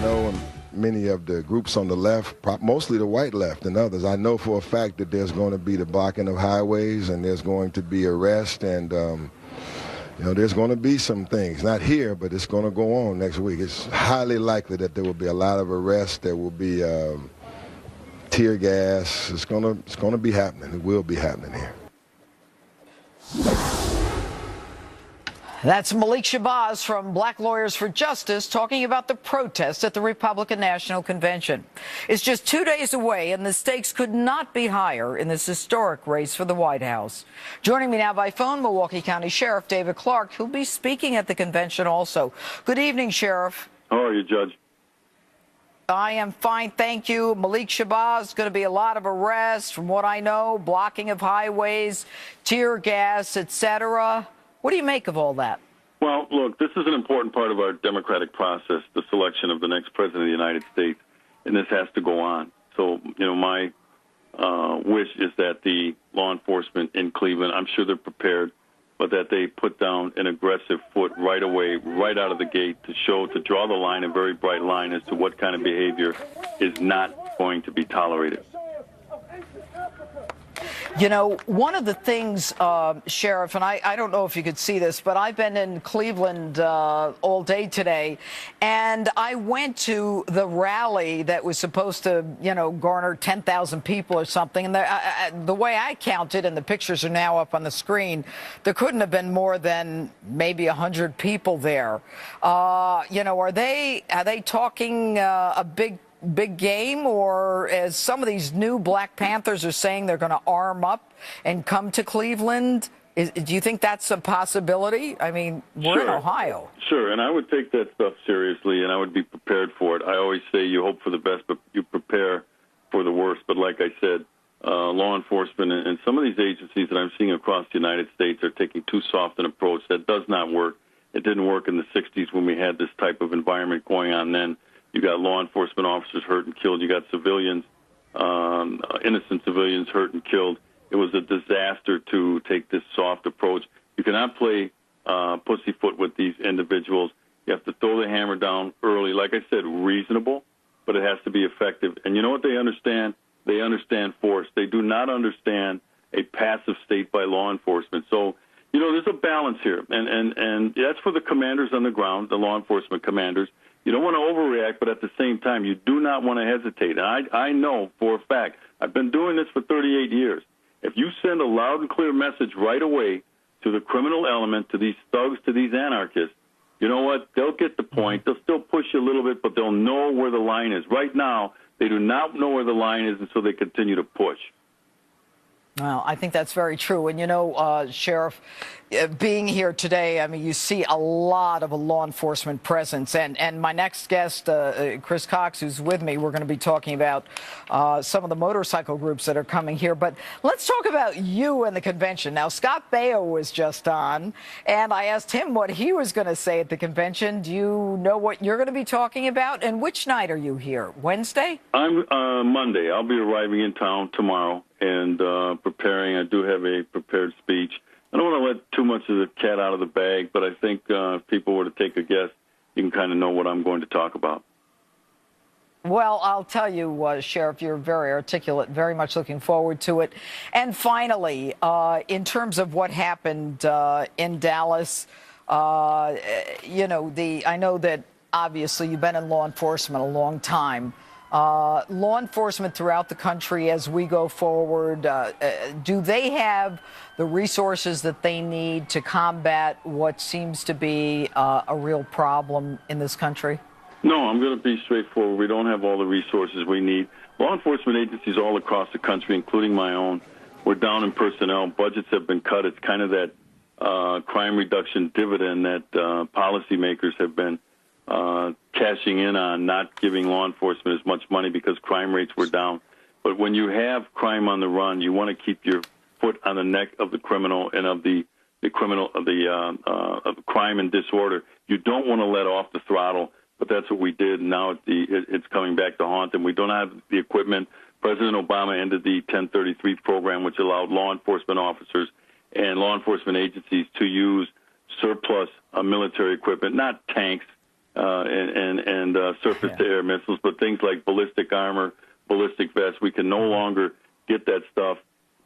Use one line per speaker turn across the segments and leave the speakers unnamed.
know many of the groups on the left, mostly the white left and others, I know for a fact that there's going to be the blocking of highways and there's going to be arrest and, there's going to be some things, not here, but it's going to go on next week. It's highly likely that there will be a lot of arrests. There will be tear gas. It's going to be happening. It will be happening here.
That's Malik Shabazz from Black Lawyers for Justice talking about the protest at the Republican National Convention. It's just 2 days away, and the stakes could not be higher in this historic race for the White House. Joining me now by phone, Milwaukee County Sheriff David Clark, who'll be speaking at the convention also. Good evening, Sheriff.
How are you, Judge?
I am fine, thank you. Malik Shabazz, going to be a lot of arrests, from what I know, blocking of highways, tear gas, etc. What do you make of all that?
Well, look, this is an important part of our democratic process, the selection of the next president of the United States, and this has to go on. So, my wish is that the law enforcement in Cleveland, I'm sure they're prepared, but that they put down an aggressive foot right away, right out of the gate to draw the line, a very bright line as to what kind of behavior is not going to be tolerated.
One of the things, Sheriff, and I don't know if you could see this, but I've been in Cleveland all day today, and I went to the rally that was supposed to, garner 10,000 people or something. And the way I counted, and the pictures are now up on the screen, there couldn't have been more than maybe 100 people there. Are they talking a big game, or as some of these new Black Panthers are saying, they're going to arm up and come to Cleveland? Do you think that's a possibility? I mean, we're in Ohio.
Sure, and I would take that stuff seriously, and I would be prepared for it. I always say you hope for the best, but you prepare for the worst. But like I said, law enforcement and some of these agencies that I'm seeing across the United States are taking too soft an approach. That does not work. It didn't work in the 60s when we had this type of environment going on then. You got law enforcement officers hurt and killed. You got civilians, innocent civilians hurt and killed. It was a disaster to take this soft approach. You cannot play pussyfoot with these individuals. You have to throw the hammer down early. Like I said, reasonable, but it has to be effective. And you know what they understand? They understand force. They do not understand a passive state by law enforcement. So, there's a balance here. And that's for the commanders on the ground, the law enforcement commanders. You don't want to overreact, but at the same time, you do not want to hesitate. And I know for a fact, I've been doing this for 38 years. If you send a loud and clear message right away to the criminal element, to these thugs, to these anarchists, you know what? They'll get the point. They'll still push you a little bit, but they'll know where the line is. Right now, they do not know where the line is, and so they continue to push.
Well, I think that's very true. And, Sheriff, being here today, I mean, you see a lot of a law enforcement presence. And my next guest, Chris Cox, who's with me, we're going to be talking about some of the motorcycle groups that are coming here. But let's talk about you and the convention. Now, Scott Baio was just on, and I asked him what he was going to say at the convention. Do you know what you're going to be talking about? And which night are you here? Wednesday?
I'm Monday. I'll be arriving in town tomorrow and preparing. I do have a prepared speech. I don't want to let too much of the cat out of the bag, but I think if people were to take a guess, you can kind of know what I'm going to talk about.
Well, I'll tell you, Sheriff, you're very articulate, very much looking forward to it. And finally, in terms of what happened in Dallas, I know that obviously you've been in law enforcement a long time. Law enforcement throughout the country as we go forward, do they have the resources that they need to combat what seems to be a real problem in this country?
No, I'm going to be straightforward. We don't have all the resources we need. Law enforcement agencies all across the country, including my own, we're down in personnel. Budgets have been cut. It's kind of that crime reduction dividend that policymakers have been cashing in on, not giving law enforcement as much money because crime rates were down. But when you have crime on the run, you want to keep your foot on the neck of the criminal and of the crime and disorder. You don't want to let off the throttle, but that's what we did. And now it's coming back to haunt them. We don't have the equipment. President Obama ended the 1033 program, which allowed law enforcement officers and law enforcement agencies to use surplus military equipment, not tanks, and surface-to-air missiles, but things like ballistic armor, ballistic vests, we can no longer get that stuff.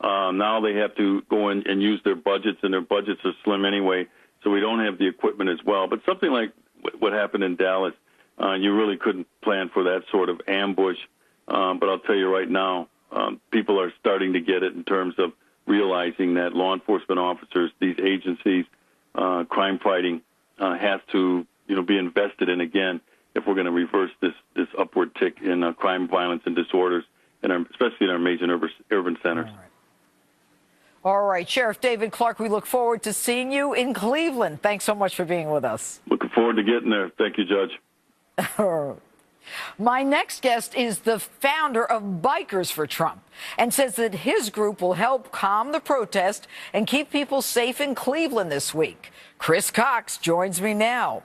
Now they have to go in and use their budgets, and their budgets are slim anyway, so we don't have the equipment as well. But something like what happened in Dallas, you really couldn't plan for that sort of ambush. But I'll tell you right now, people are starting to get it in terms of realizing that law enforcement officers, these agencies, crime fighting has to be invested in again if we're going to reverse this upward tick in crime, violence, and disorders, especially in our major urban centers.
All right, Sheriff David Clark, we look forward to seeing you in Cleveland. Thanks so much for being with us.
Looking forward to getting there. Thank you, Judge.
My next guest is the founder of Bikers for Trump and says that his group will help calm the protest and keep people safe in Cleveland this week. Chris Cox joins me now.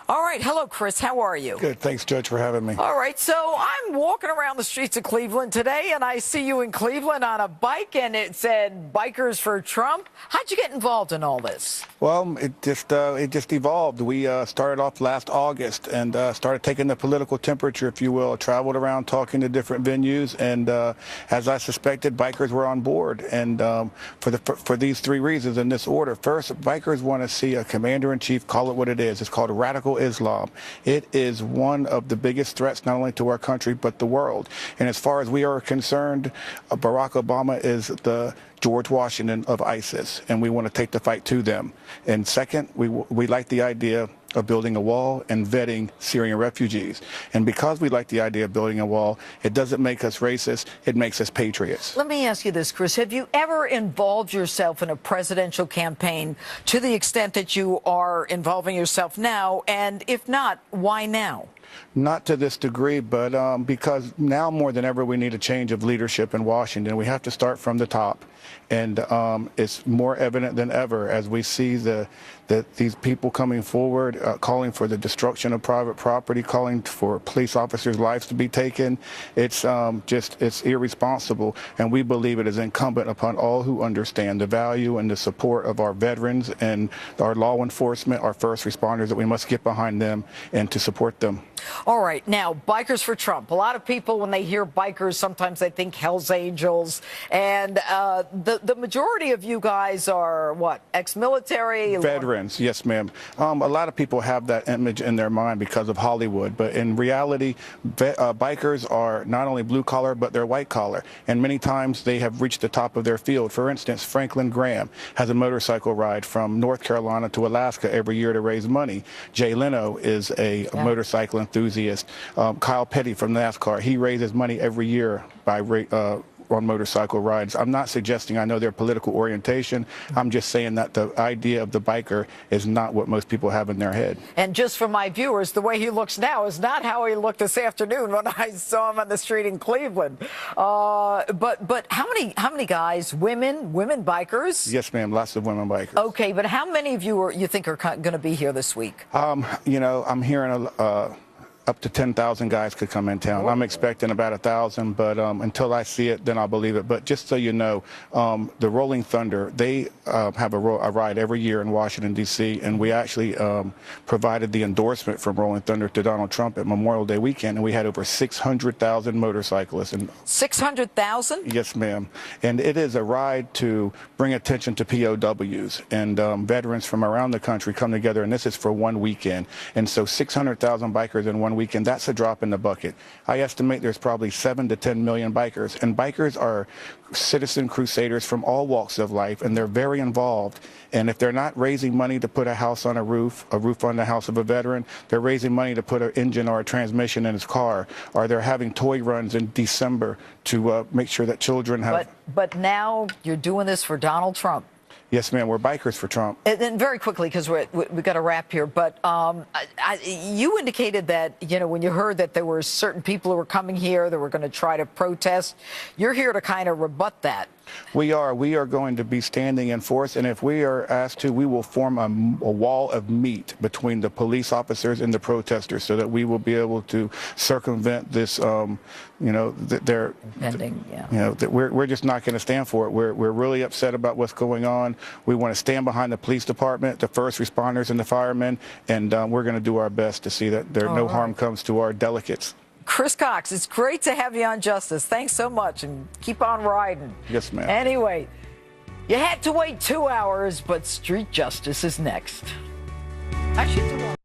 All right. Hello, Chris. How are you?
Good. Thanks, Judge, for having me.
All right. So I'm walking around the streets of Cleveland today, and I see you in Cleveland on a bike, and it said Bikers for Trump. How'd you get involved in all this?
Well, it just evolved. We started off last August and started taking the political temperature, if you will. Traveled around talking to different venues, and as I suspected, bikers were on board. And for these three reasons in this order. First, bikers want to see a commander-in-chief call it what it is. It's called radical Islam. It is one of the biggest threats not only to our country but the world. And as far as we are concerned, Barack Obama is the George Washington of ISIS, and we want to take the fight to them. And second, we like the idea of building a wall and vetting Syrian refugees. And because we like the idea of building a wall, it doesn't make us racist, it makes us patriots.
Let me ask you this, Chris. Have you ever involved yourself in a presidential campaign to the extent that you are involving yourself now? And if not, why now?
Not to this degree, but because now more than ever we need a change of leadership in Washington. We have to start from the top. And it's more evident than ever as we see that these people coming forward, calling for the destruction of private property, calling for police officers' lives to be taken. It's irresponsible. And we believe it is incumbent upon all who understand the value and the support of our veterans and our law enforcement, our first responders, that we must get behind them and to support them.
All right. Now, Bikers for Trump. A lot of people, when they hear bikers, sometimes they think Hell's Angels. And the majority of you guys are, what, ex-military?
Veterans, yes, ma'am. A lot of people have that image in their mind because of Hollywood. But in reality, bikers are not only blue collar, but they're white collar. And many times they have reached the top of their field. For instance, Franklin Graham has a motorcycle ride from North Carolina to Alaska every year to raise money. Jay Leno is a motorcycle enthusiast. Kyle Petty from NASCAR, he raises money every year by on motorcycle rides. I'm not suggesting I know their political orientation. I'm just saying that the idea of the biker is not what most people have in their head.
And just for my viewers, the way he looks now is not how he looked this afternoon when I saw him on the street in Cleveland. But how many guys, women bikers?
Yes, ma'am. Lots of women bikers.
Okay, but how many of you think are going to be here this week?
I'm hearing up to 10,000 guys could come in town. I'm expecting about 1,000, but until I see it, then I'll believe it. But just so you know, the Rolling Thunder, they have a ride every year in Washington, D.C., and we actually provided the endorsement from Rolling Thunder to Donald Trump at Memorial Day weekend, and we had over 600,000 motorcyclists.
600,000?
Yes, ma'am. And it is a ride to bring attention to POWs, and veterans from around the country come together, and this is for one weekend. And so 600,000 bikers in one weekend, that's a drop in the bucket. I estimate there's probably 7 to 10 million bikers, and bikers are citizen crusaders from all walks of life, and they're very involved. And if they're not raising money to put a house on a roof on the house of a veteran, they're raising money to put an engine or a transmission in his car, or they're having toy runs in December to make sure that children have...
But now you're doing this for Donald Trump.
Yes, ma'am. We're Bikers for Trump.
And very quickly, because we've got to wrap here, but you indicated that, when you heard that there were certain people who were coming here that were going to try to protest, you're here to kind of rebut that.
We are going to be standing in force, and if we are asked to, we will form a wall of meat between the police officers and the protesters so that we will be able to circumvent this, we're just not going to stand for it. We're really upset about what's going on. We want to stand behind the police department, the first responders, and the firemen, and we're going to do our best to see that no harm comes to our delegates.
Chris Cox, it's great to have you on Justice. Thanks so much, and keep on riding.
Yes, ma'am.
Anyway, you had to wait 2 hours, but Street Justice is next. I should do